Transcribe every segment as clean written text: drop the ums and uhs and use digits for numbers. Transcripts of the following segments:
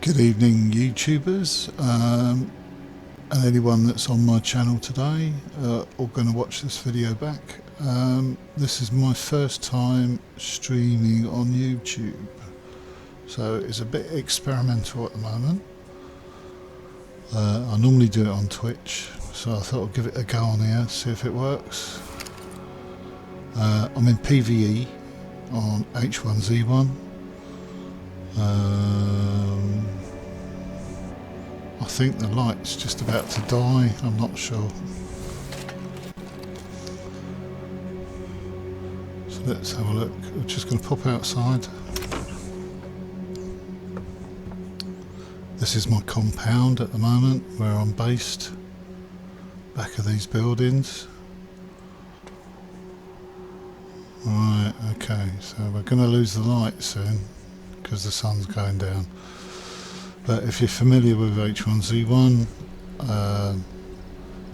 Good evening, YouTubers, and anyone that's on my channel today or going to watch this video back. This is my first time streaming on YouTube, so it's a bit experimental at the moment. I normally do it on Twitch, so I thought I'd give it a go on here, see if it works. I'm in PvE on H1Z1. I think the light's just about to die, I'm not sure. So let's have a look. We're just going to pop outside. This is my compound at the moment where I'm based, back of these buildings. Right, okay, so we're going to lose the light soon because the sun's going down. But if you're familiar with H1Z1,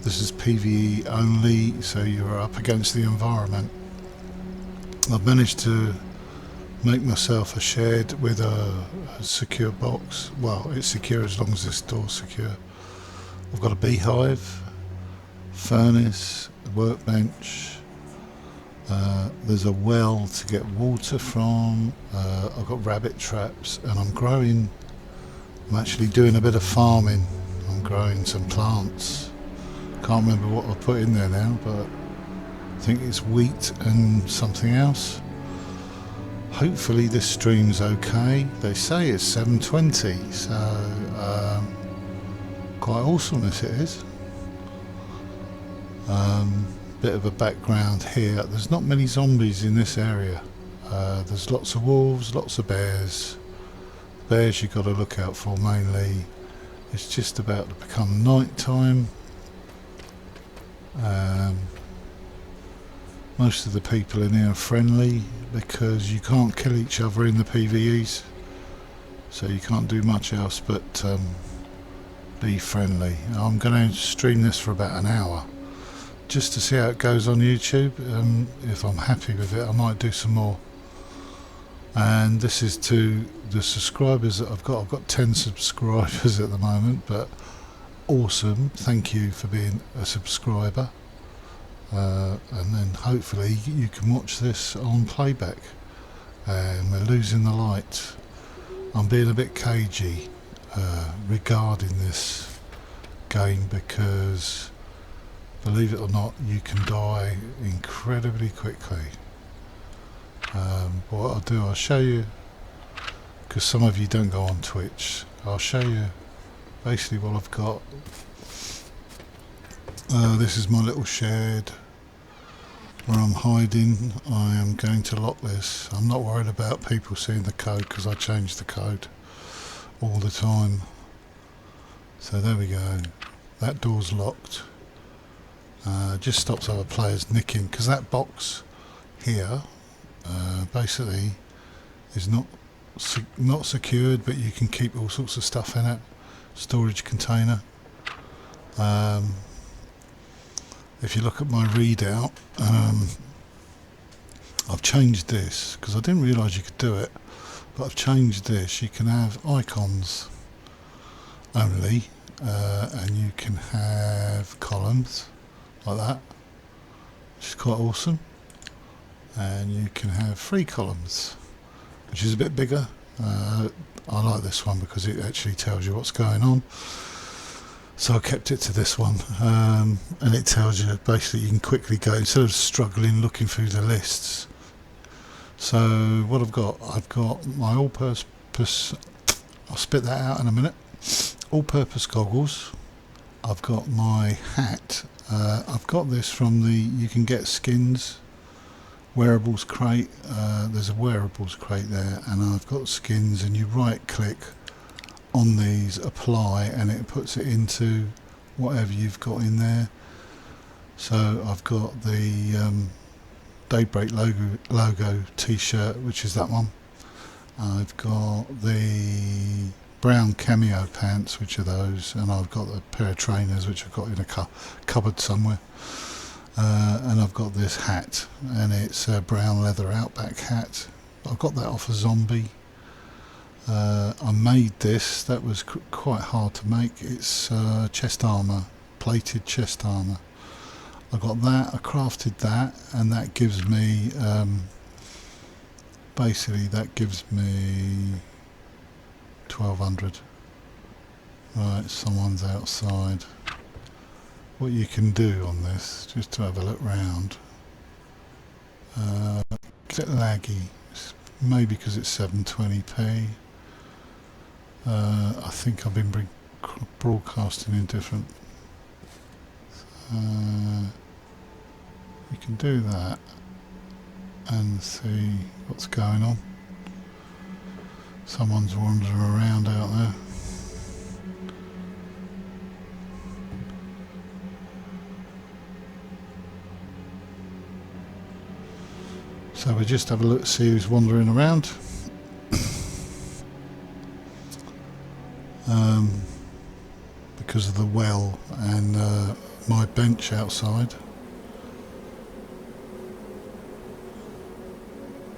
this is PvE only, so you're up against the environment. I've managed to make myself a shed with a secure box. Well, it's secure as long as this door's secure. I've got a beehive, furnace, a workbench. There's a well to get water from. I've got rabbit traps, and I'm actually doing a bit of farming. I'm growing some plants. Can't remember what I put in there now, but I think it's wheat and something else. Hopefully this stream's okay. They say it's 720, so quite awesome this it is. Bit of a background here. There's not many zombies in this area. There's lots of wolves, lots of bears. Bears you've got to look out for mainly. It's just about to become night time. Most of the people in here are friendly because you can't kill each other in the PvEs, so you can't do much else but be friendly. I'm going to stream this for about an hour just to see how it goes on YouTube. If I'm happy with it, I might do some more. And this is to the subscribers that I've got. I've got 10 subscribers at the moment, but awesome. Thank you for being a subscriber. And then hopefully you can watch this on playback. And we're losing the light. I'm being a bit cagey regarding this game because, believe it or not, you can die incredibly quickly. But what I'll do, I'll show you, because some of you don't go on Twitch, I'll show you basically what I've got. This is my little shed where I'm hiding. I am going to lock this. I'm not worried about people seeing the code because I change the code all the time. So there we go. That door's locked. Just stops other players nicking, because that box here basically is not secured, but you can keep all sorts of stuff in it. Storage container. If you look at my readout, I've changed this because I didn't realise you could do it, but I've changed this. You can have icons only, and you can have columns like that, which is quite awesome. And you can have 3 columns, which is a bit bigger. I like this one because it actually tells you what's going on, so I kept it to this one. And it tells you basically you can quickly go instead of struggling looking through the lists. So what I've got my all-purpose, I'll spit that out in a minute, all-purpose goggles. I've got my hat. I've got this from the, you can get skins, wearables crate. There's a wearables crate there, and I've got skins, and you right click on these, apply, and it puts it into whatever you've got in there. So I've got the Daybreak logo t-shirt, which is that one. I've got the brown cameo pants, which are those, and I've got a pair of trainers which I've got in a cupboard somewhere. And I've got this hat, and it's a brown leather Outback hat. I've got that off a zombie. I made this. That was quite hard to make. It's chest armour, plated chest armour. I got that, I crafted that, and that gives me basically that gives me 1200. Right, someone's outside. What you can do on this, just to have a look round, it's a bit laggy, maybe because it's 720p. I think I've been broadcasting in different. You can do that and see what's going on. Someone's wandering around out there. So we just have a look to see who's wandering around. Because of the well and my bench outside.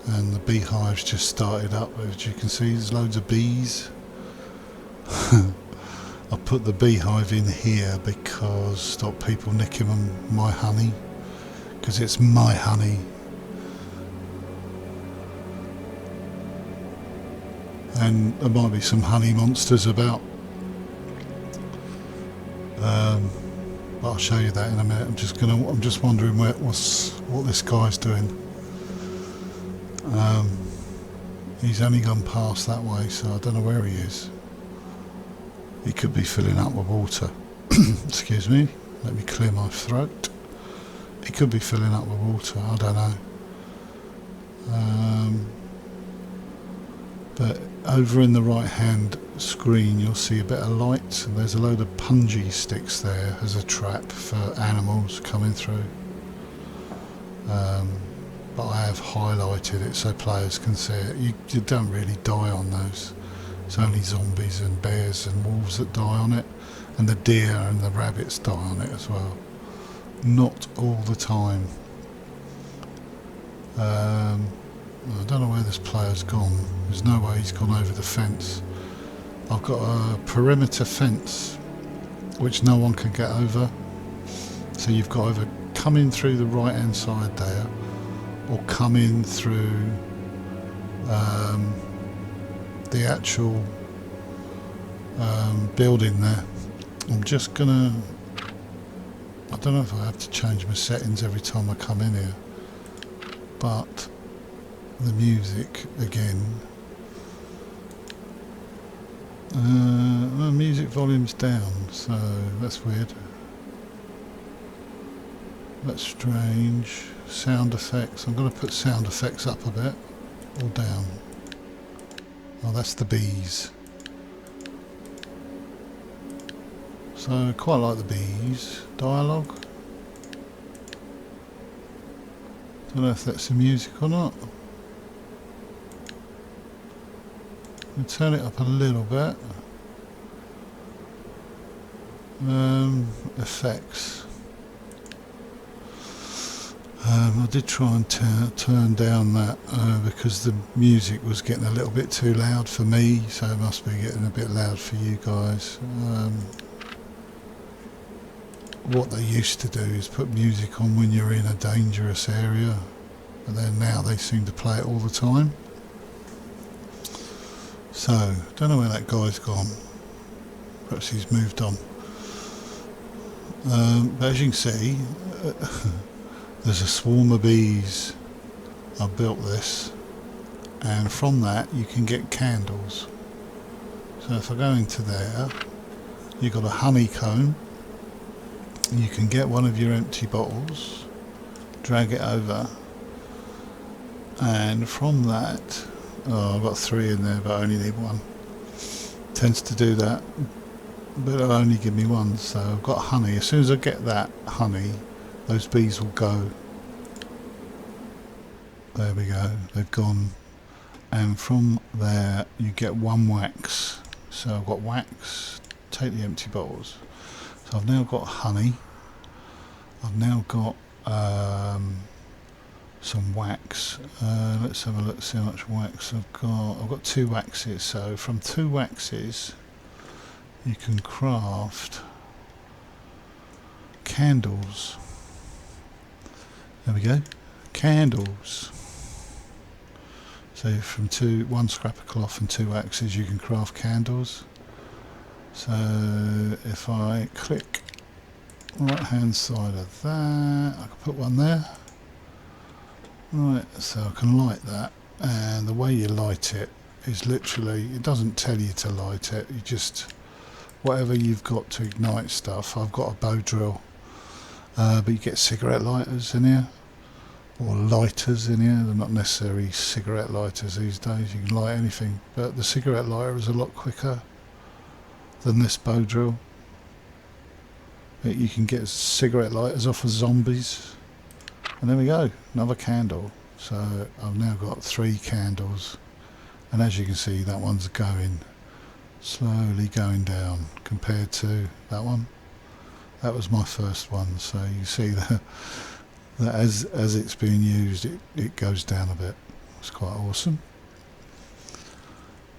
And the beehive's just started up, as you can see. There's loads of bees. I put the beehive in here because stop people nicking my honey, because it's my honey. And there might be some honey monsters about. But I'll show you that in a minute. I'm just wondering what this guy's doing. He's only gone past that way, so I don't know where he is. He could be filling up with water. Excuse me, let me clear my throat. He could be filling up with water, I don't know. But over in the right hand screen you'll see a bit of light, and there's a load of punji sticks there as a trap for animals coming through. But I have highlighted it so players can see it. You don't really die on those. It's only zombies and bears and wolves that die on it, and the deer and the rabbits die on it as well. Not all the time. I don't know where this player's gone. There's no way he's gone over the fence. I've got a perimeter fence which no one can get over. So you've got either come in through the right hand side there, or come in through the actual building there. I'm just gonna, I don't know if I have to change my settings every time I come in here, but the music again, the music volume's down, so that's weird. That's strange. Sound effects, I'm going to put sound effects up a bit, or down. Oh, that's the bees. So I quite like the bees. Dialogue. Don't know if that's the music or not. I'll turn it up a little bit. Effects. I did try and turn down that because the music was getting a little bit too loud for me, so it must be getting a bit loud for you guys. What they used to do is put music on when you're in a dangerous area, but then now they seem to play it all the time. So, don't know where that guy's gone. Perhaps he's moved on. But as you can see, there's a swarm of bees. I built this, and from that you can get candles. So if I go into there, you've got a honeycomb. You can get one of your empty bottles, drag it over, and from that, I've got 3 in there, but I only need 1. Tends to do that, but it'll only give me 1. So I've got honey. As soon as I get that honey, those bees will go. There we go, they've gone. And from there you get 1 wax. So I've got wax, take the empty bottles. So I've now got honey. I've now got some wax. Let's have a look, see how much wax I've got. I've got 2 waxes, so from 2 waxes you can craft candles. There we go, candles. So from 1 scrap of cloth and 2 waxes you can craft candles. So if I click right hand side of that, I can put one there. Right, so I can light that, and the way you light it is literally, it doesn't tell you to light it, you just, whatever you've got to ignite stuff. I've got a bow drill, but you get cigarette lighters in here, or lighters in here. They're not necessarily cigarette lighters these days, you can light anything, but the cigarette lighter is a lot quicker than this bow drill. You can get cigarette lighters off of zombies. And there we go, another candle. So I've now got 3 candles, and as you can see that one's going, slowly going down compared to that one. That was my first one, so you see that as it's being used it goes down a bit. It's quite awesome.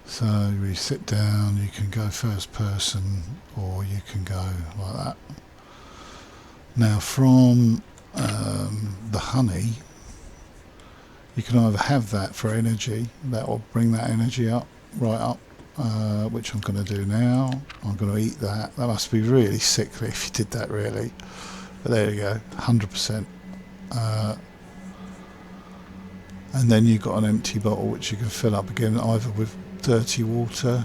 So we sit down, you can go first person or you can go like that. Now from the honey, you can either have that for energy, that will bring that energy up, right up, which I'm going to do now. I'm going to eat that. That must be really sickly if you did that, really. But there you go, 100%. And then you've got an empty bottle which you can fill up again, either with dirty water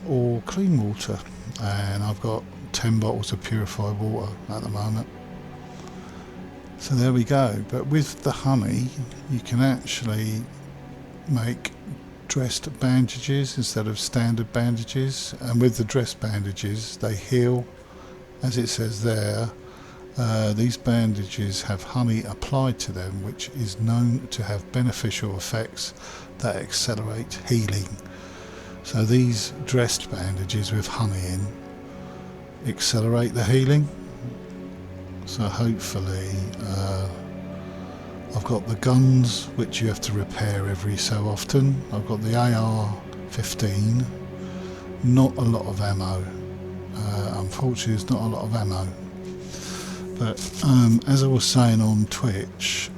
or clean water. And I've got 10 bottles of purified water at the moment. So there we go. But with the honey you can actually make dressed bandages instead of standard bandages, and with the dressed bandages they heal, as it says there. These bandages have honey applied to them, which is known to have beneficial effects that accelerate healing. So these dressed bandages with honey in accelerate the healing. So hopefully I've got the guns which you have to repair every so often. I've got the AR-15, not a lot of ammo. Unfortunately there's not a lot of ammo. But as I was saying on Twitch,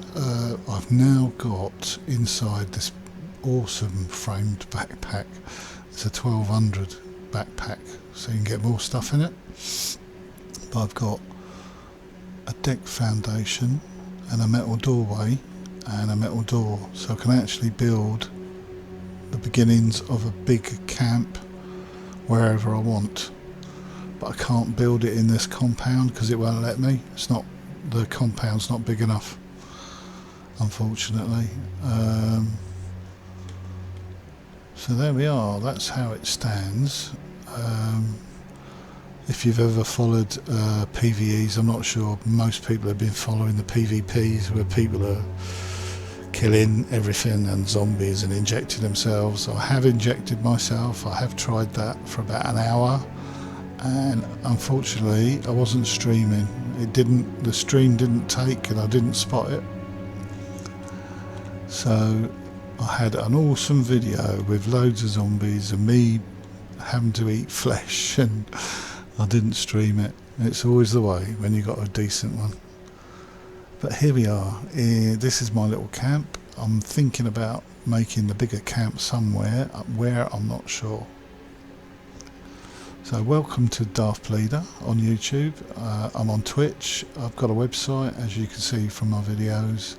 I've now got inside this awesome framed backpack. It's a 1200 backpack, so you can get more stuff in it. But I've got a deck foundation and a metal doorway and a metal door, so I can actually build the beginnings of a big camp wherever I want. But I can't build it in this compound because it won't let me. It's not, the compound's not big enough, unfortunately. So there we are, that's how it stands. If you've ever followed PvEs, I'm not sure, most people have been following the PvPs where people are killing everything and zombies and injecting themselves. I have injected myself, I have tried that for about an hour, and unfortunately I wasn't streaming. The stream didn't take and I didn't spot it. So I had an awesome video with loads of zombies and me having to eat flesh, and I didn't stream it. It's always the way when you got a decent one. But here we are. This is my little camp. I'm thinking about making the bigger camp somewhere, where I'm not sure. So welcome to Daft Bleeder on YouTube. I'm on Twitch. I've got a website, as you can see from my videos.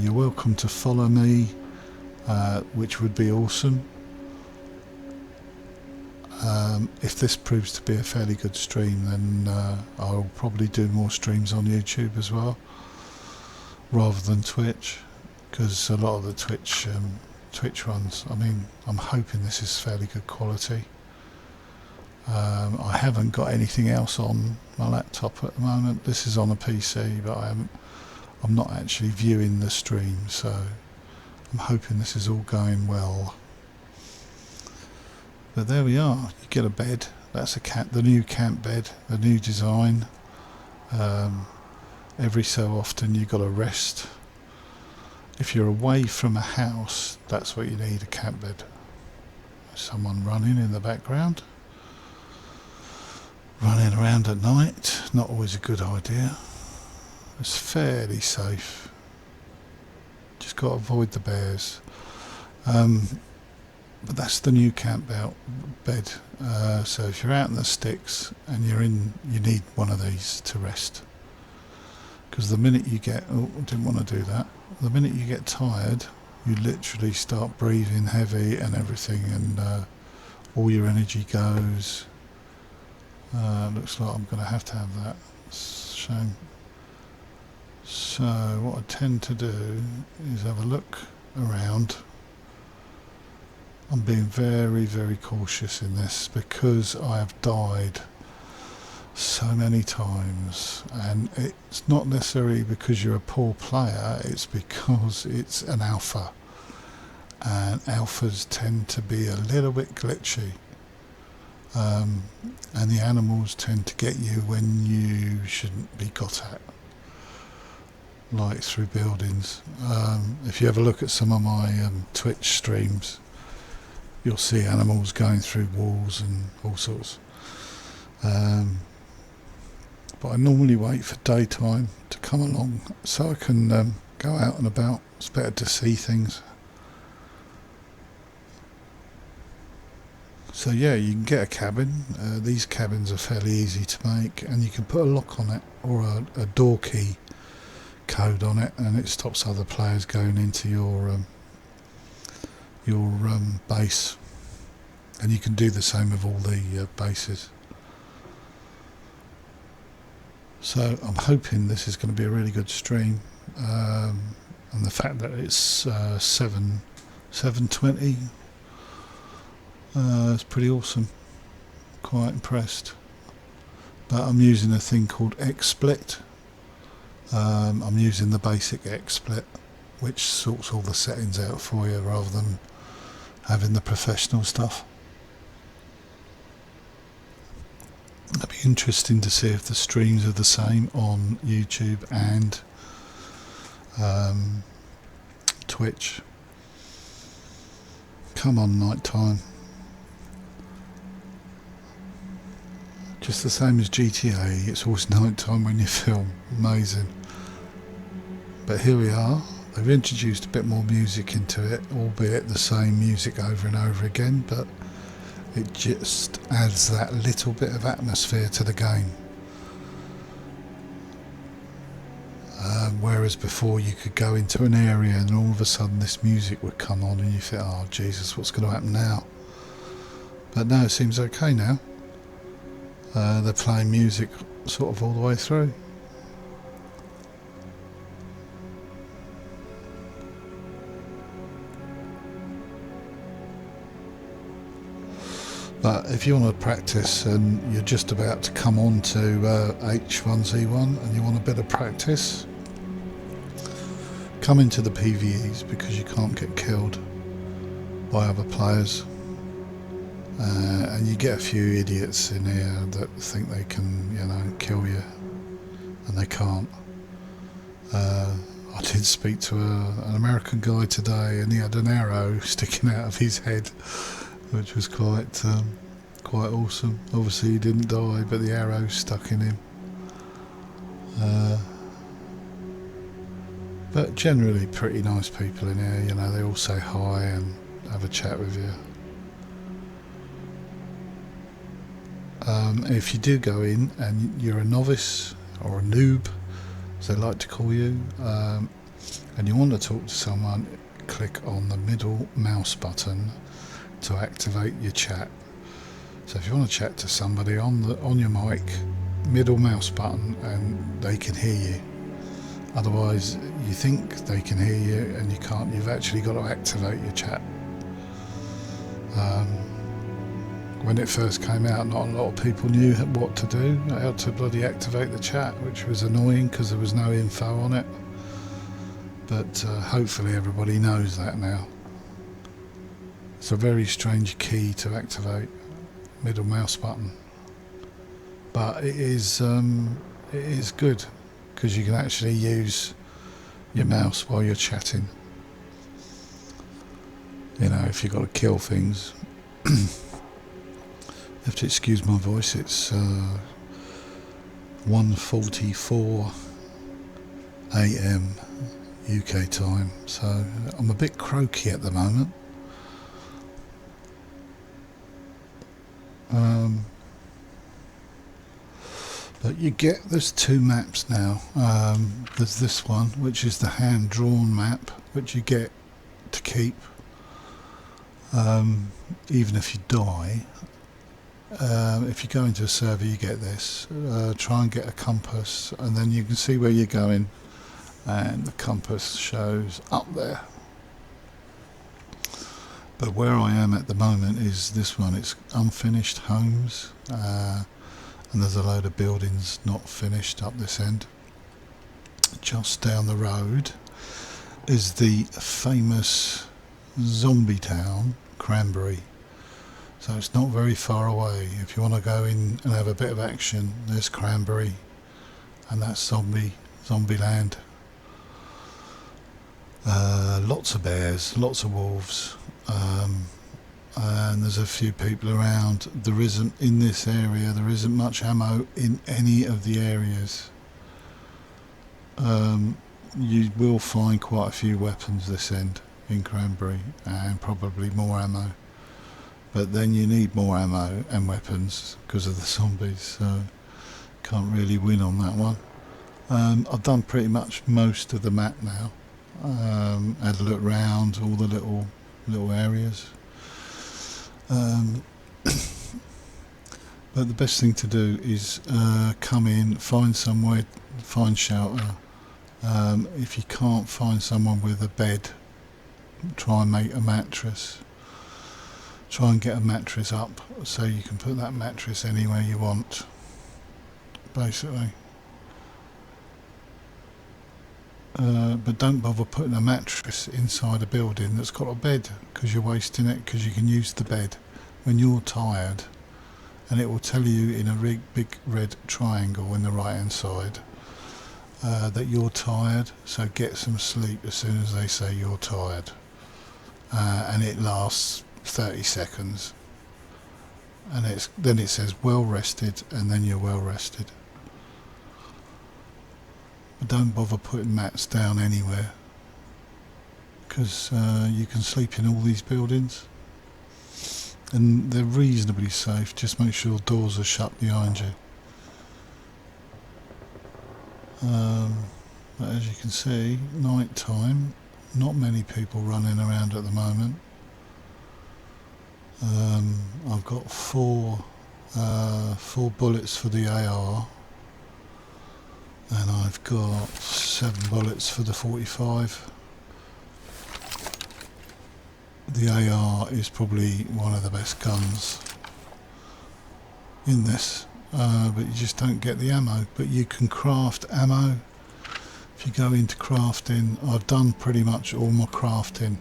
You're welcome to follow me, which would be awesome. If this proves to be a fairly good stream, then I'll probably do more streams on YouTube as well, rather than Twitch, because a lot of the Twitch runs, I mean, I'm hoping this is fairly good quality. I haven't got anything else on my laptop at the moment. This is on a PC, but I'm not actually viewing the stream, so I'm hoping this is all going well. But there we are. You get a bed. That's the new camp bed, the new design. Every so often you got to rest If you're away from a house, that's what you need, a camp bed. Someone running in the background, running around at night, not always a good idea. It's fairly safe, just got to avoid the bears. But that's the new camp out bed. So if you're out in the sticks and you need one of these to rest, because the minute you get, I didn't want to do that, the minute you get tired, you literally start breathing heavy and everything, and all your energy goes. Looks like I'm going to have that. It's a shame. So what I tend to do is have a look around. I'm being very, very cautious in this because I have died so many times, and it's not necessarily because you're a poor player, it's because it's an alpha, and alphas tend to be a little bit glitchy, and the animals tend to get you when you shouldn't be got at, like through buildings. If you ever look at some of my Twitch streams, you'll see animals going through walls and all sorts. But I normally wait for daytime to come along so I can go out and about. It's better to see things. So yeah, you can get a cabin. These cabins are fairly easy to make, and you can put a lock on it or a door key code on it, and it stops other players going into your base. And you can do the same with all the bases. So I'm hoping this is going to be a really good stream, and the fact that it's 7:20 is pretty awesome. Quite impressed. But I'm using a thing called XSplit. I'm using the basic XSplit, which sorts all the settings out for you rather than having the professional stuff. It'd be interesting to see if the streams are the same on YouTube and Twitch. Come on, night time. Just the same as GTA, it's always night time when you film. Amazing. But here we are. They've introduced a bit more music into it, albeit the same music over and over again, but it just adds that little bit of atmosphere to the game. Whereas before you could go into an area and all of a sudden this music would come on and you think, oh Jesus, what's going to happen now? But no, it seems okay now. They're playing music sort of all the way through. But if you want to practice and you're just about to come on to H1Z1 and you want a bit of practice, come into the PvEs because you can't get killed by other players, and you get a few idiots in here that think they can, kill you, and they can't. I did speak to an American guy today, and he had an arrow sticking out of his head, which was quite awesome. Obviously he didn't die, but the arrow stuck in him. But generally pretty nice people in here, they all say hi and have a chat with you. If you do go in and you're a novice or a noob, as they like to call you, and you want to talk to someone, click on the middle mouse button to activate your chat. So if you want to chat to somebody on your mic, middle mouse button, and they can hear you. Otherwise you think they can hear you and you can't. You've actually got to activate your chat. When it first came out, not a lot of people knew what to do, how to bloody activate the chat, which was annoying because there was no info on it. But hopefully everybody knows that now. It's a very strange key to activate, middle mouse button, but it is good because you can actually use your mouse while you're chatting. you know, if you've got to kill things. You have to excuse my voice, it's 1:44 AM UK time, so I'm a bit croaky at the moment. But you get, there's two maps now. There's this one, which is the hand-drawn map, which you get to keep even if you die. If you go into a server, you get this. Try and get a compass, and then you can see where you're going, and the compass shows up there. But where I am at the moment is this one. It's unfinished homes, and there's a load of buildings not finished up this end. Just down the road is the famous zombie town, Cranberry. So it's not very far away. If you want to go in and have a bit of action, there's Cranberry, and that's zombie land. Lots of bears, lots of wolves, and there's a few people around. There isn't, in this area, there isn't much ammo in any of the areas. You will find quite a few weapons this end in Cranberry, and probably more ammo. But then you need more ammo and weapons because of the zombies, so can't really win on that one. I've done pretty much most of the map now. Had a look round all the little areas. But the best thing to do is come in, find somewhere, find shelter. If you can't find someone with a bed, try and make a mattress. Try and get a mattress up so you can put that mattress anywhere you want, basically. But don't bother putting a mattress inside a building that's got a bed, because you're wasting it, because you can use the bed when you're tired, and it will tell you in a big red triangle in the right hand side that you're tired, so get some sleep as soon as they say you're tired, and it lasts 30 seconds, and then it says well rested, and then you're well rested. But don't bother putting mats down anywhere, because you can sleep in all these buildings and they're reasonably safe. Just make sure doors are shut behind you. But as you can see, night time, not many people running around at the moment. I've got four bullets for the AR, and I've got 7 bullets for the 45. The AR is probably one of the best guns in this, but you just don't get the ammo. But you can craft ammo. If you go into crafting, I've done pretty much all my crafting.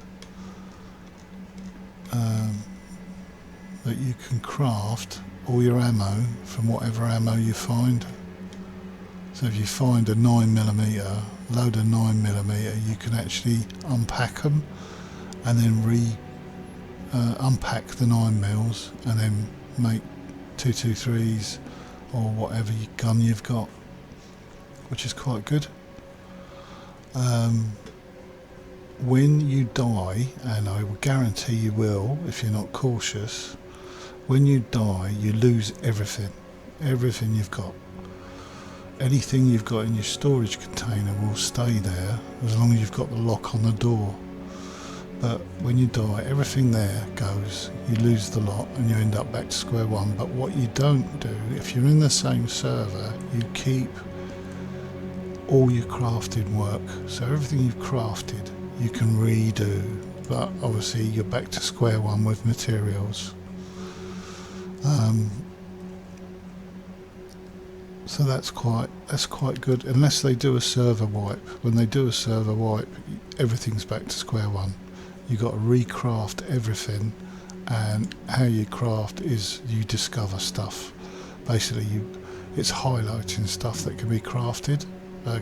But you can craft all your ammo from whatever ammo you find. So if you find a 9mm, load of 9mm, you can actually unpack them and then unpack the 9mm and then make 223s or whatever gun you've got, which is quite good. When you die, and I will guarantee you will if you're not cautious, when you die you lose everything you've got. Anything you've got in your storage container will stay there as long as you've got the lock on the door. But when you die, everything there goes. You lose the lot and you end up back to square one. But what you don't do, if you're in the same server, you keep all your crafting work. So everything you've crafted, you can redo. But obviously you're back to square one with materials. So that's quite good, unless they do a server wipe. When they do a server wipe, everything's back to square one. You've got to recraft everything, and how you craft is you discover stuff. Basically, it's highlighting stuff that can be crafted,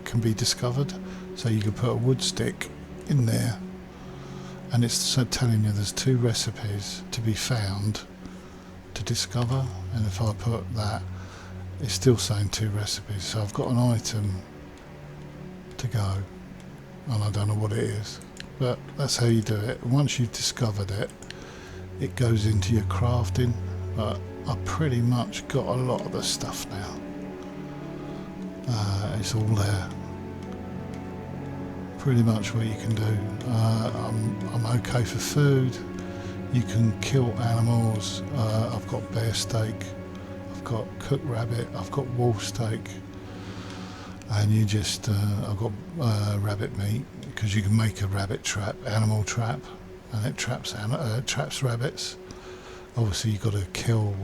can be discovered. So you can put a wood stick in there, and it's so telling you there's 2 recipes to be found to discover, and if I put that, it's still saying 2 recipes, so I've got an item to go, and I don't know what it is, but that's how you do it. Once you've discovered it, it goes into your crafting. But I've pretty much got a lot of the stuff now. It's all there. Pretty much what you can do. I'm okay for food. You can kill animals. I've got bear steak, I've got cooked rabbit, I've got wolf steak, and you just I've got rabbit meat, because you can make a rabbit trap, animal trap, and it traps rabbits. Obviously you've got to kill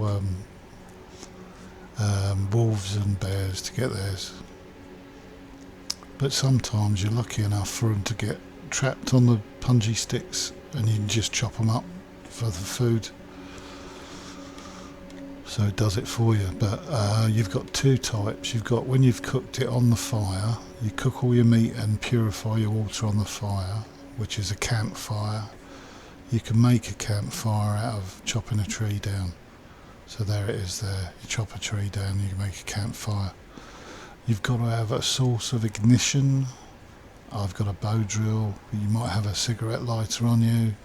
wolves and bears to get theirs, but sometimes you're lucky enough for them to get trapped on the punji sticks, and you can just chop them up for the food, so it does it for you. But you've got 2 types. You've got, when you've cooked it on the fire, you cook all your meat and purify your water on the fire, which is a campfire. You can make a campfire out of chopping a tree down. So there it is there. You chop a tree down, you can make a campfire. You've got to have a source of ignition. I've got a bow drill. You might have a cigarette lighter on you,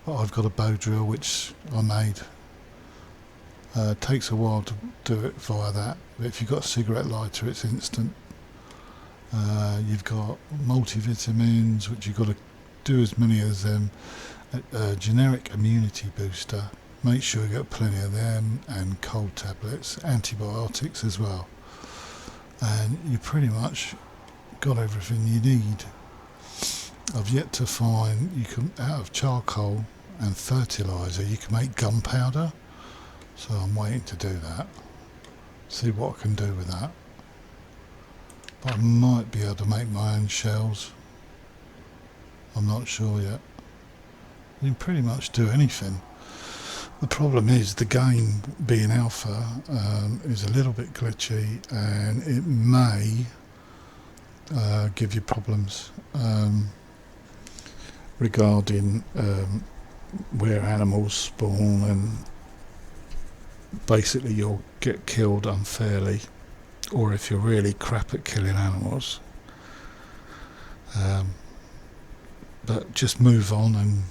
but I've got a bow drill which I made. It takes a while to do it via that, but if you've got a cigarette lighter, it's instant. You've got multivitamins, which you've got to do as many as them. A generic immunity booster, make sure you get plenty of them, and cold tablets, antibiotics as well, and you pretty much got everything you need. I've yet to find, you can, out of charcoal and fertiliser, you can make gunpowder, so I'm waiting to do that, see what I can do with that. But I might be able to make my own shells, I'm not sure yet. You can pretty much do anything. The problem is the game, being alpha, is a little bit glitchy, and it may give you problems regarding where animals spawn, and basically you'll get killed unfairly, or if you're really crap at killing animals. But just move on and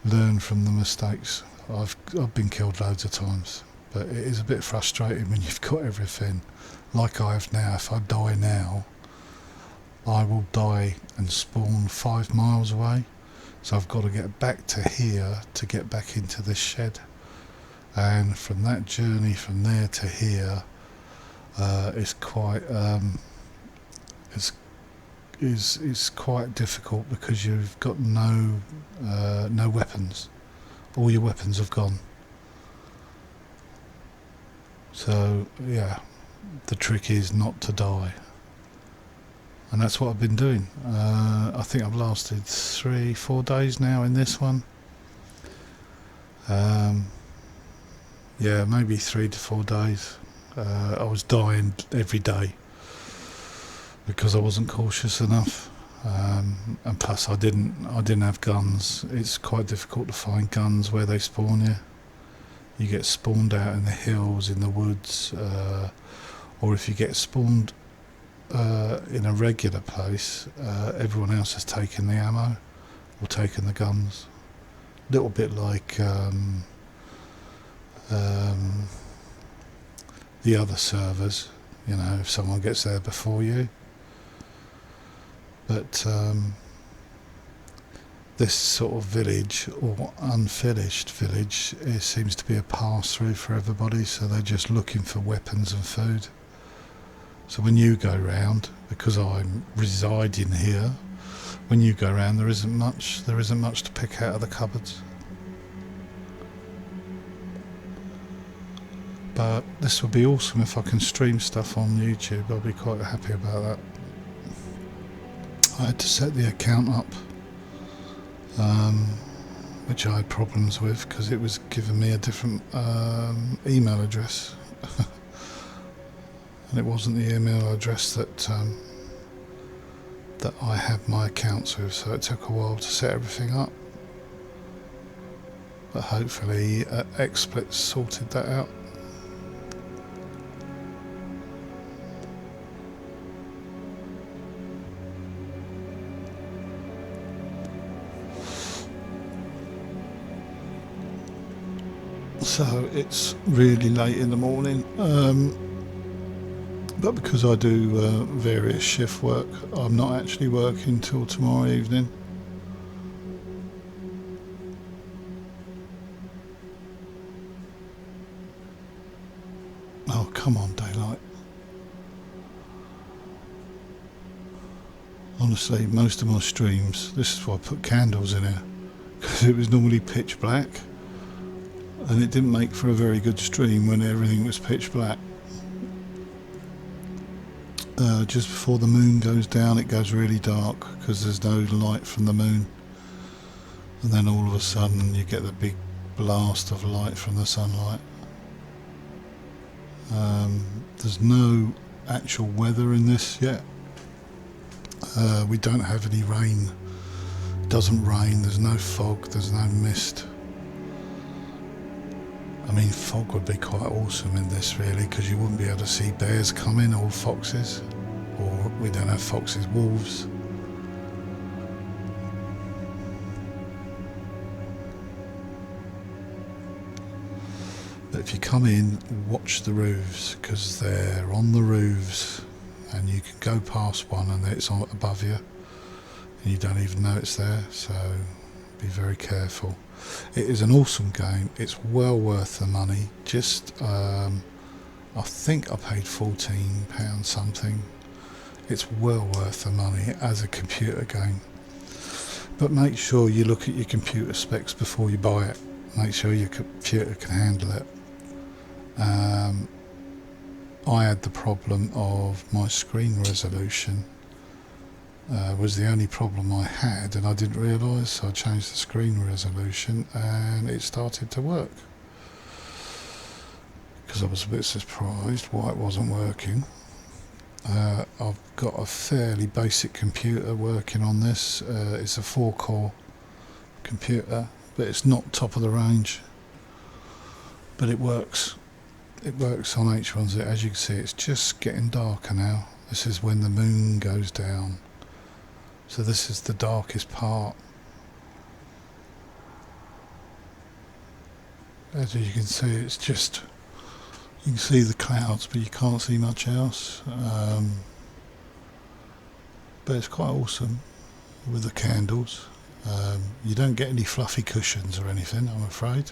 learn from the mistakes. I've been killed loads of times, but it is a bit frustrating when you've got everything like I have now. If I die now, I will die and spawn 5 miles away, so I've got to get back to here to get back into this shed, and from that journey from there to here is quite is quite difficult, because you've got no weapons. All your weapons have gone. So yeah, the trick is not to die, and that's what I've been doing. I think I've lasted 3-4 days now in this one. Yeah, maybe 3 to 4 days. I was dying every day because I wasn't cautious enough, and plus I didn't have guns. It's quite difficult to find guns where they spawn you. You get spawned out in the hills, in the woods, or if you get spawned in a regular place, everyone else has taken the ammo or taken the guns. A little bit like the other servers, you know, if someone gets there before you. But this sort of village, or unfinished village, it seems to be a pass-through for everybody, so they're just looking for weapons and food. So when you go round, because I'm residing here, when you go round, there isn't much to pick out of the cupboards. But this would be awesome if I can stream stuff on YouTube. I'll be quite happy about that. I had to set the account up, which I had problems with because it was giving me a different email address. And it wasn't the email address that I have my accounts with, so it took a while to set everything up. but hopefully XSplit's sorted that out. So it's really late in the morning, but because I do various shift work, I'm not actually working till tomorrow evening. Oh, come on, daylight. Honestly, most of my streams, this is why I put candles in here, because it was normally pitch black, and it didn't make for a very good stream when everything was pitch black. Just before the moon goes down, it goes really dark because there's no light from the moon, and then all of a sudden you get the big blast of light from the sunlight. There's no actual weather in this yet. We don't have any rain. It doesn't rain, there's no fog, there's no mist. I mean, fog would be quite awesome in this really, because you wouldn't be able to see bears coming or foxes, or we don't have foxes, wolves. But if you come in, watch the roofs, because they're on the roofs and you can go past one and it's on above you and you don't even know it's there, so be very careful. It is an awesome game, it's well worth the money. Just I think I paid £14 something. It's well worth the money as a computer game, but make sure you look at your computer specs before you buy it. Make sure your computer can handle it. I had the problem of my screen resolution was the only problem I had, and I didn't realise, so I changed the screen resolution and it started to work, because I was a bit surprised why it wasn't working. I've got a fairly basic computer working on this. It's a 4-core computer, but it's not top of the range, but it works. It works on H1Z. As you can see, it's just getting darker now. This is when the moon goes down, so this is the darkest part. As you can see, it's just, you can see the clouds but you can't see much else, but it's quite awesome with the candles. You don't get any fluffy cushions or anything, I'm afraid,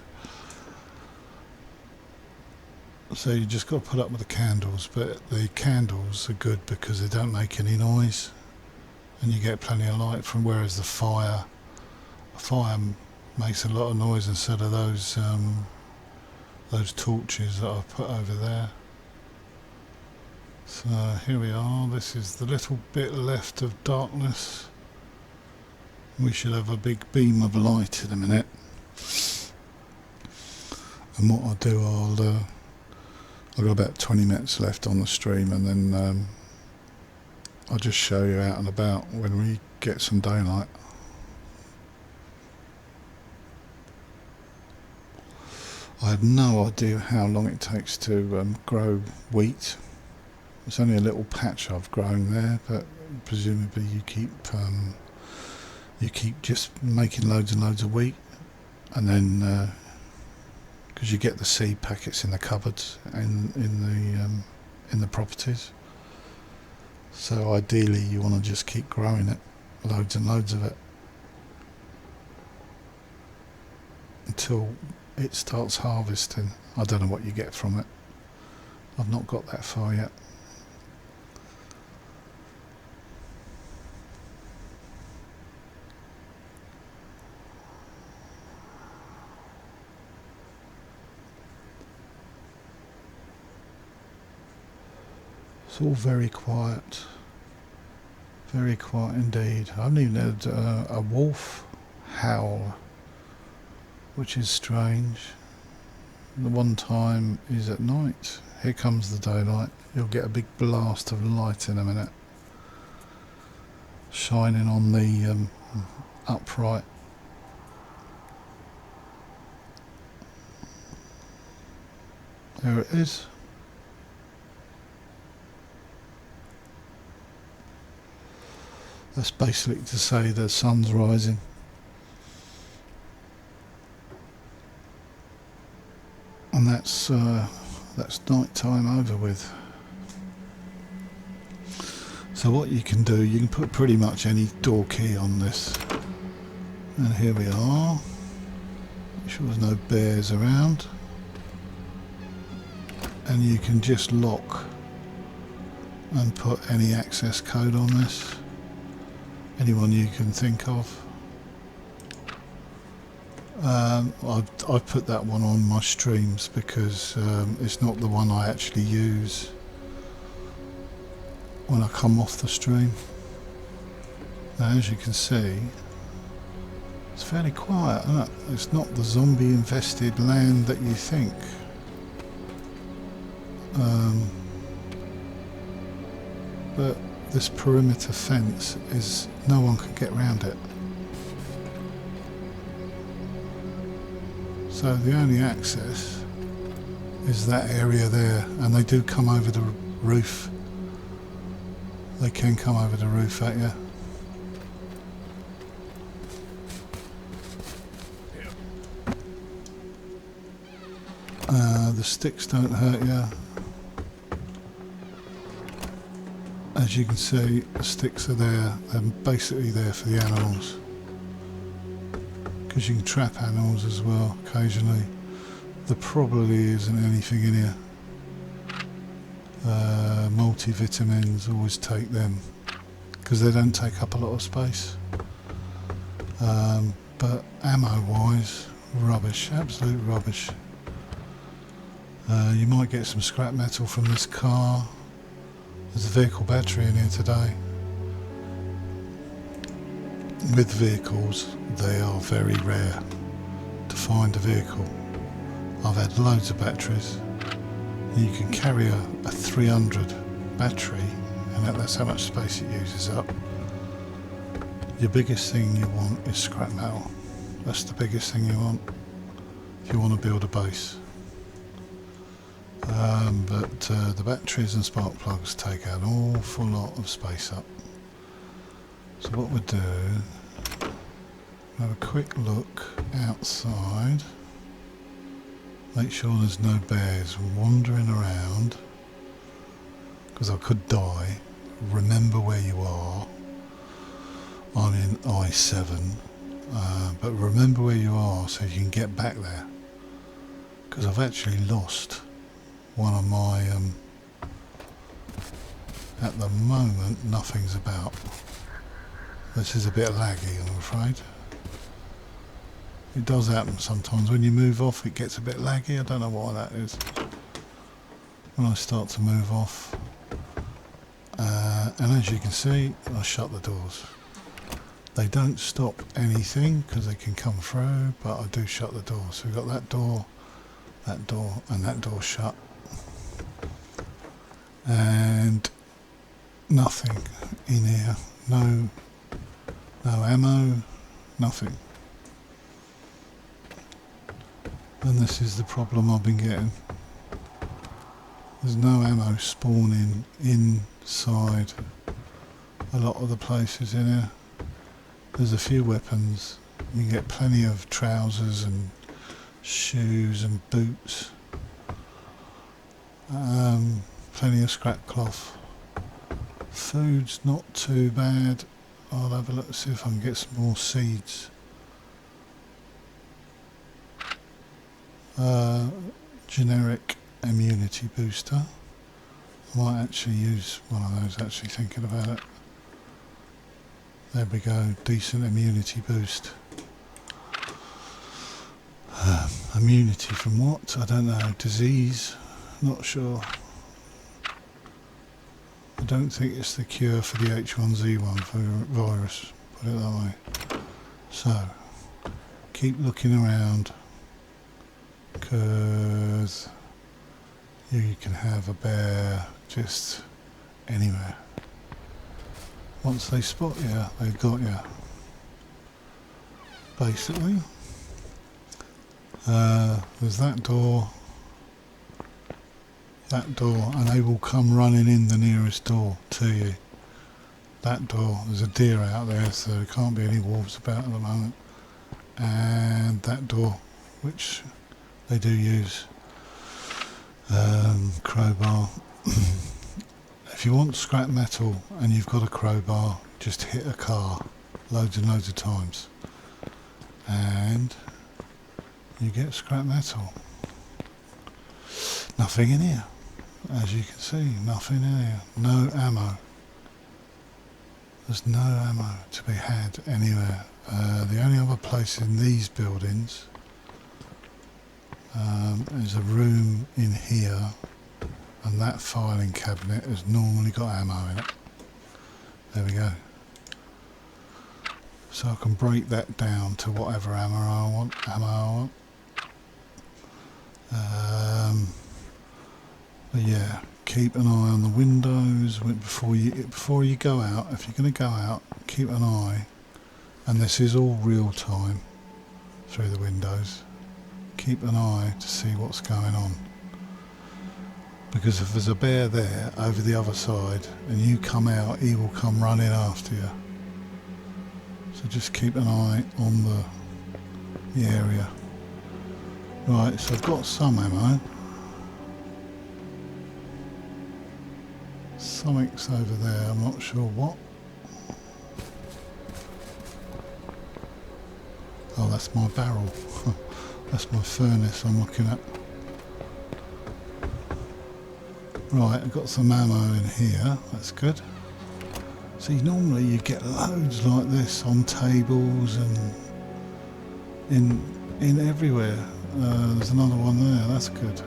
so you just got to put up with the candles. But the candles are good because they don't make any noise and you get plenty of light from, whereas the fire makes a lot of noise instead of those torches that I've put over there. So here we are, this is the little bit left of darkness. We should have a big beam of light in a minute. And what I'll do, I've got about 20 minutes left on the stream, and then I'll just show you out and about when we get some daylight. I have no idea how long it takes to grow wheat. It's only a little patch I've grown there, but presumably you keep just making loads and loads of wheat, and then because you get the seed packets in the cupboards and in the properties, so ideally you want to just keep growing it, loads and loads of it, until it starts harvesting. I don't know what you get from it. I've not got that far yet. It's all very quiet indeed. I haven't even had a wolf howl, which is strange. The one time is at night. Here comes the daylight. You'll get a big blast of light in a minute, shining on the upright. There it is. That's basically to say the sun's rising. And that's night time over with. So what you can do, you can put pretty much any door key on this. And here we are. Make sure there's no bears around. And you can just lock and put any access code on this. Anyone you can think of. I've put that one on my streams because it's not the one I actually use when I come off the stream. Now, as you can see, it's fairly quiet, isn't it? It's not the zombie infested land that you think. But this perimeter fence is, no one can get around it. So the only access is that area there, and they do come over the roof. They can come over the roof at you. The sticks don't hurt you. As you can see, the sticks are there. They're basically there for the animals, because you can trap animals as well occasionally. There probably isn't anything in here. Multivitamins, always take them because they don't take up a lot of space. But ammo wise, rubbish, absolute rubbish. You might get some scrap metal from this car. There's a vehicle battery in here today. With vehicles, they are very rare to find a vehicle. I've had loads of batteries. You can carry a 300 battery, and that's how much space it uses up. Your biggest thing you want is scrap metal. That's the biggest thing you want if you want to build a base. But the batteries and spark plugs take an awful lot of space up. So what we'll do, have a quick look outside. Make sure there's no bears wandering around, because I could die. Remember where you are. I'm in I7, but remember where you are so you can get back there, because I've actually lost one of my at the moment nothing's about. This is a bit laggy, I'm afraid. It does happen sometimes when you move off, it gets a bit laggy. I don't know why that is. When I start to move off, and as you can see, I shut the doors. They don't stop anything because they can come through, but I do shut the door. So we've got that door, and that door shut. And nothing in here. No ammo, nothing. And this is the problem I've been getting. There's no ammo spawning inside a lot of the places in here. There's a few weapons. You can get plenty of trousers and shoes and boots. Plenty of scrap cloth. Food's not too bad. I'll have a look to see if I can get some more seeds. Generic immunity booster. I might actually use one of those, actually thinking about it. There we go, decent immunity boost. Immunity from what? I don't know. Disease? Not sure. I don't think it's the cure for the H1Z1 virus, put it that way. So, keep looking around, because you can have a bear just anywhere. Once they spot you, they've got you. Basically. There's that door. that door, and they will come running in the nearest door to you. That door, there's a deer out there, so there can't be any wolves about at the moment. And that door, which they do use crowbar. If you want scrap metal and you've got a crowbar, just hit a car loads and loads of times and you get scrap metal. Nothing in here, as you can see, nothing in here. No ammo. There's no ammo to be had anywhere. The only other place in these buildings is a room in here, and that filing cabinet has normally got ammo in it. There we go. So I can break that down to whatever ammo I want. But yeah, keep an eye on the windows before you go out. If you're going to go out, keep an eye, and this is all real time through the windows. Keep an eye to see what's going on, because if there's a bear there over the other side and you come out, he will come running after you. So just keep an eye on the area. Right, so I've got some ammo. Something's over there, I'm not sure what. Oh, that's my barrel. That's my furnace I'm looking at. Right, I've got some ammo in here, that's good. See, normally you get loads like this on tables and in everywhere. There's another one there, that's good.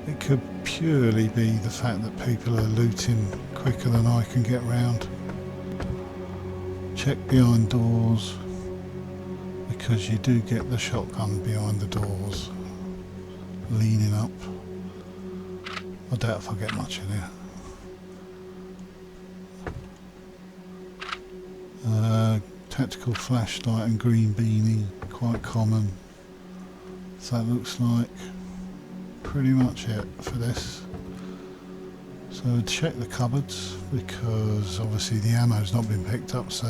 It could purely be the fact that people are looting quicker than I can get round. Check behind doors, because you do get the shotgun behind the doors, leaning up. I doubt if I get much in here. Tactical flashlight and green beanie, quite common. So that looks like pretty much it for this. So check the cupboards, because obviously the ammo's not been picked up. So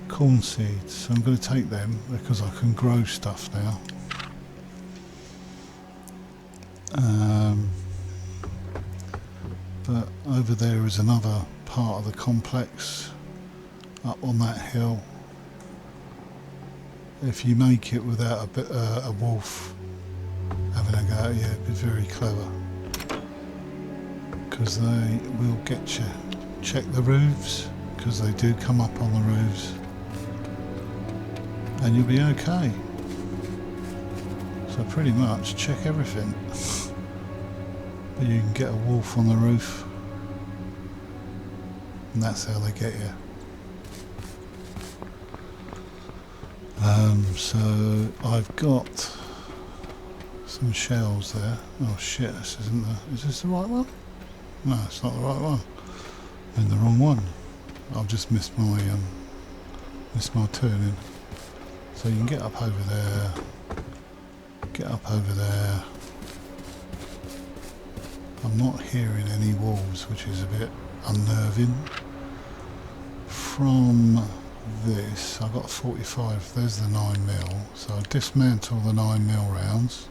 corn seeds, so I'm going to take them because I can grow stuff now. But over there is another part of the complex up on that hill. If you make it without a wolf having a go at you, it'd be very clever, because they will get you. Check the roofs, because they do come up on the roofs, and you'll be okay. So pretty much check everything. But you can get a wolf on the roof, and that's how they get you. So I've got some shells there. Oh shit, this isn't is this the right one? No, it's not the right one. I'm in the wrong one. I've just missed my turning. So you can get up over there, get up over there. I'm not hearing any wolves, which is a bit unnerving. From this, I've got 45, there's the 9mm, so I dismantle the 9mm rounds,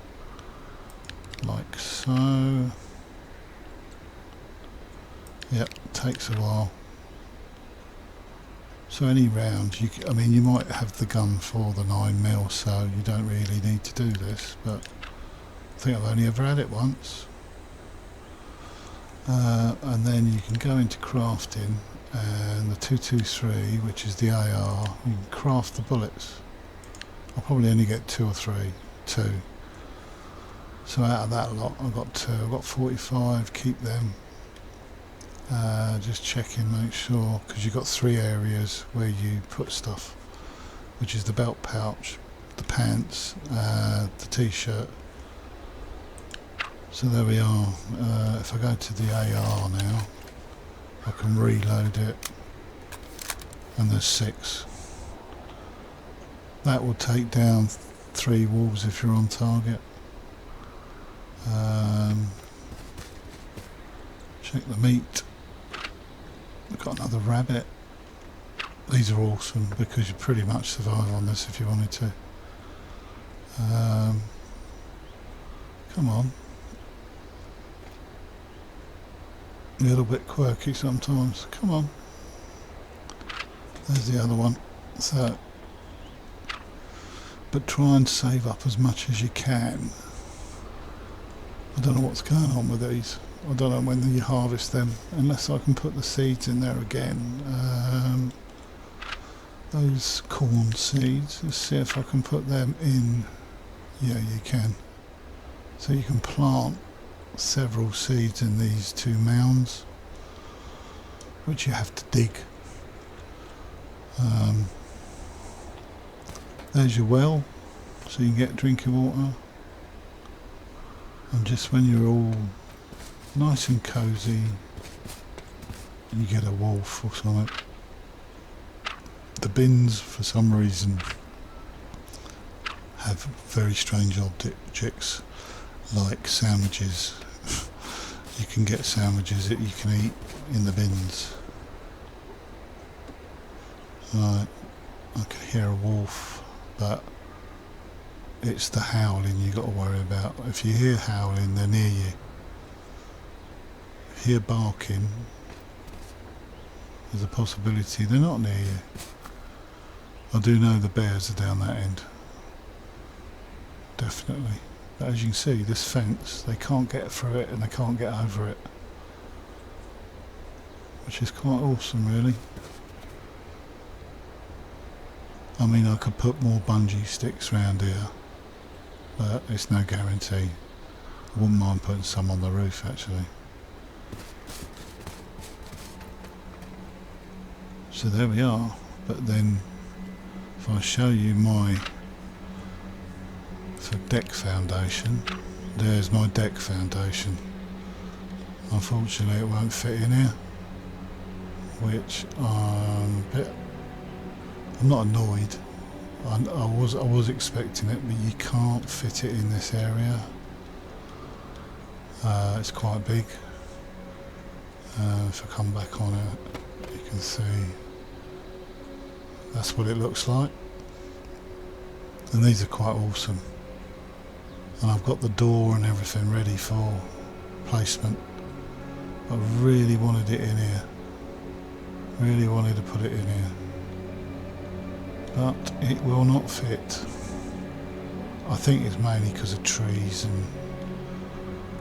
like so. Yep, takes a while. So any round, I mean you might have the gun for the 9mm, so you don't really need to do this, but I think I've only ever had it once. And then you can go into crafting, and the 223, which is the AR, you can craft the bullets. I'll probably only get 2 or 3, 2. So out of that lot I've got 2, I've got 45, keep them. Just checking, make sure, because you've got 3 areas where you put stuff, which is the belt pouch, the pants, the t-shirt. So there we are. If I go to the AR now, I can reload it, and there's 6. That will take down 3 wolves if you're on target. Check the meat. We've got another rabbit. These are awesome because you pretty much survive on this if you wanted to. Come on. A little bit quirky sometimes. Come on. There's the other one. So, but try and save up as much as you can. I don't know what's going on with these. I don't know when you harvest them, unless I can put the seeds in there again. Those corn seeds, let's see if I can put them in. Yeah, you can. So you can plant several seeds in these 2 mounds, which you have to dig. There's your well, so you can get drinking water. And just when you're all nice and cosy, you get a wolf or something. The bins, for some reason, have very strange objects, like sandwiches. You can get sandwiches that you can eat in the bins. Right, I can hear a wolf, but it's the howling you've got to worry about. If you hear howling, they're near you. If you hear barking, there's a possibility they're not near you. I do know the bears are down that end. Definitely. But as you can see, this fence, they can't get through it and they can't get over it. Which is quite awesome, really. I mean, I could put more bungee sticks around here, but it's no guarantee. I wouldn't mind putting some on the roof, actually. So there we are. But then, if I show you my deck foundation, there's my deck foundation. Unfortunately, it won't fit in here, which I'm not annoyed. I was expecting it, but you can't fit it in this area. It's quite big. If I come back on it, you can see that's what it looks like. And these are quite awesome. And I've got the door and everything ready for placement. I really wanted it in here. Really wanted to put it in here. But it will not fit. I think it's mainly because of trees and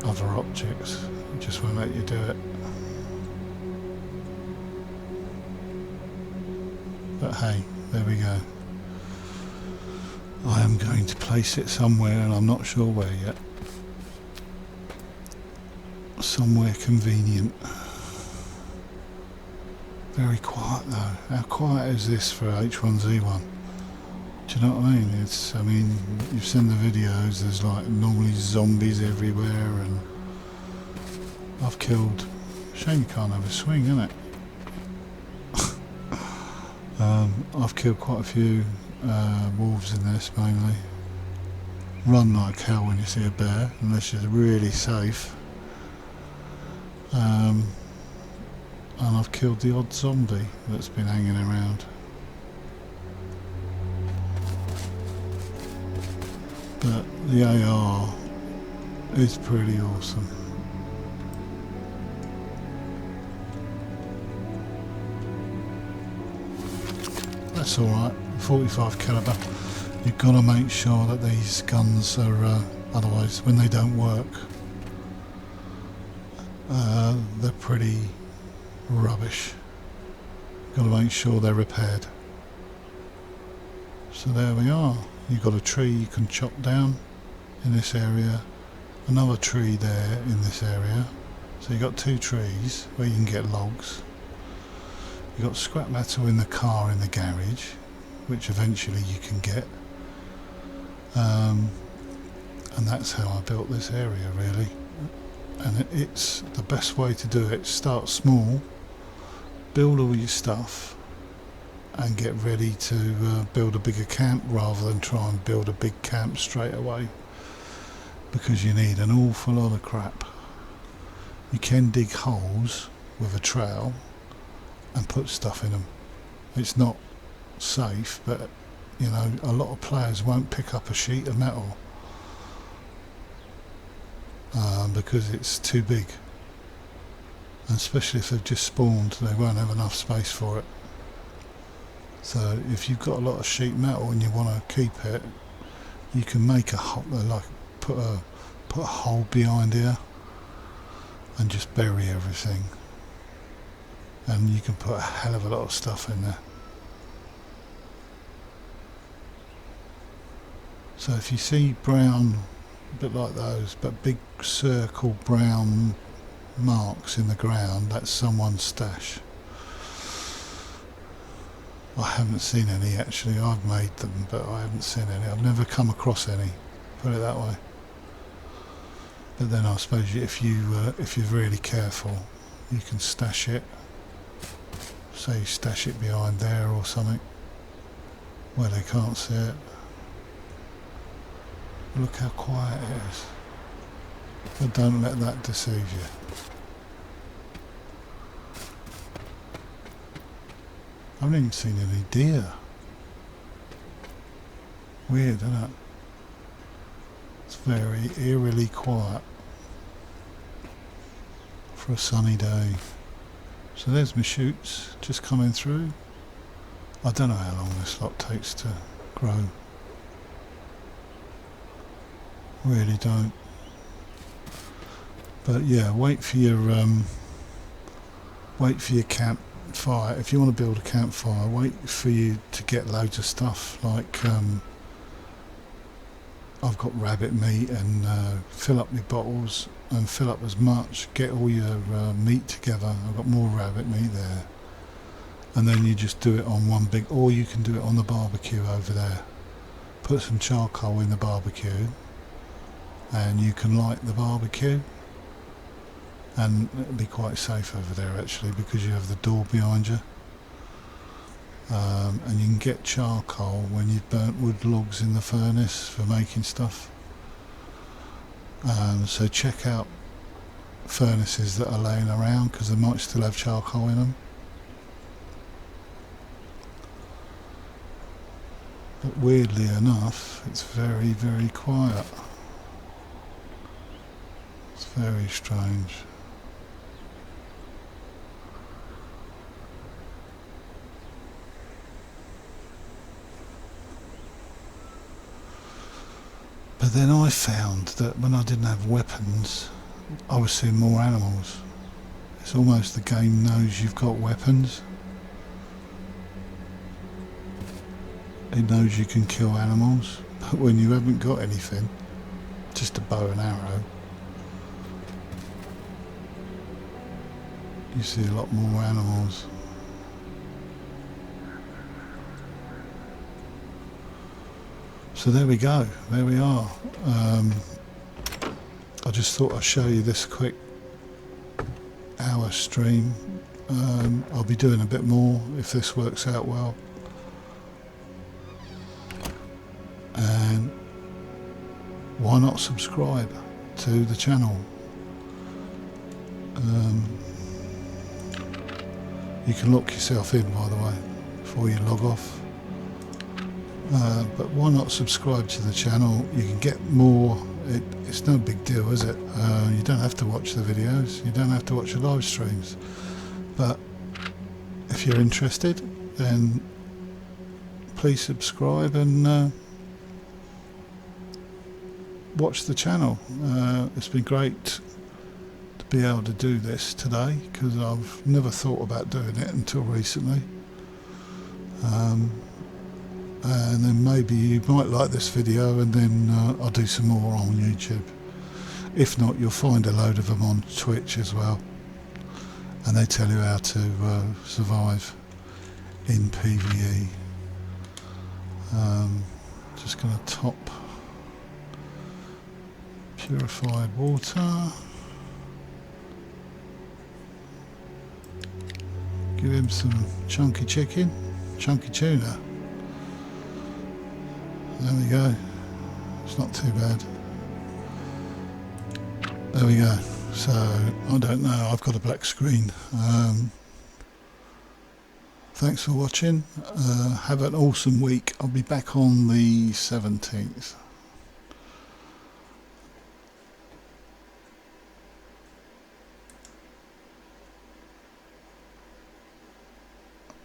other objects. It just won't let you do it. But hey, there we go. I am going to place it somewhere and I'm not sure where yet. Somewhere convenient. Very quiet though. How quiet is this for H1Z1? Do you know what I mean? I mean, you've seen the videos, there's like normally zombies everywhere, and I've killed, shame you can't have a swing, isn't it? I've killed quite a few wolves in this mainly. Run like hell when you see a bear, unless you're really safe. And I've killed the odd zombie that's been hanging around. But the AR is pretty awesome. That's alright, 45 caliber. You've got to make sure that these guns are, otherwise when they don't work, they're pretty rubbish. You've got to make sure they're repaired. So there we are. You've got a tree you can chop down in this area, another tree there in this area. So you've got 2 trees where you can get logs. You've got scrap metal in the car in the garage, which eventually you can get. And that's how I built this area, really. And it's the best way to do it. Start small, build all your stuff, and get ready to build a bigger camp rather than try and build a big camp straight away. because you need an awful lot of crap. You can dig holes with a trowel and put stuff in them. It's not safe, but you know, a lot of players won't pick up a sheet of metal because it's too big, and especially if they've just spawned, they won't have enough space for it. So if you've got a lot of sheet metal and you want to keep it, you can make a hole, like put a hole behind here and just bury everything, and you can put a hell of a lot of stuff in there. So if you see brown, a bit like those, but big circle brown marks in the ground, that's someone's stash. I haven't seen any actually. I've made them, but I haven't seen any. I've never come across any, put it that way. But then I suppose if you're really careful, you can stash it. Say you stash it behind there or something where they can't see it. Look how quiet it is. But don't let that deceive you. I haven't even seen any deer. Weird, isn't it? It's very eerily quiet for a sunny day. So there's my shoots just coming through. I don't know how long this lot takes to grow. Really don't. But yeah, wait for your campfire. If you want to build a campfire, wait for you to get loads of stuff like I've got rabbit meat, and fill up your bottles and fill up as much, get all your meat together. I've got more rabbit meat there, and then you just do it on one big, or you can do it on the barbecue over there. Put some charcoal in the barbecue and you can light the barbecue, and it'll be quite safe over there actually because you have the door behind you. And you can get charcoal when you've burnt wood logs in the furnace for making stuff. So check out furnaces that are laying around because they might still have charcoal in them. But weirdly enough, it's very, very quiet. It's very strange. But then I found that when I didn't have weapons, I was seeing more animals. It's almost the game knows you've got weapons. It knows you can kill animals, but when you haven't got anything, just a bow and arrow, you see a lot more animals. So there we go, there we are. I just thought I'd show you this quick hour stream. I'll be doing a bit more if this works out well. And why not subscribe to the channel? You can lock yourself in, by the way, before you log off. But why not subscribe to the channel? You can get more. It's no big deal, is it? You don't have to watch the videos. You don't have to watch the live streams. But if you're interested, then please subscribe and watch the channel. It's been great to be able to do this today because I've never thought about doing it until recently. And then maybe you might like this video, and then I'll do some more on YouTube. If not, you'll find a load of them on Twitch as well, and they tell you how to survive in PvE. Just going to top purified water. Give him some chunky chicken, chunky tuna. There we go. It's not too bad. There we go. So I don't know, I've got a black screen. Thanks for watching. Have an awesome week. I'll be back on the 17th.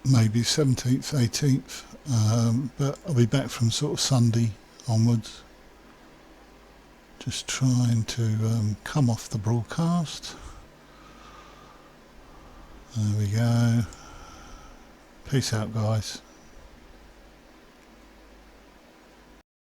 Maybe 17th, 18th, but I'll be back from sort of Sunday onwards. Just trying to come off the broadcast. There we go. Peace out, guys.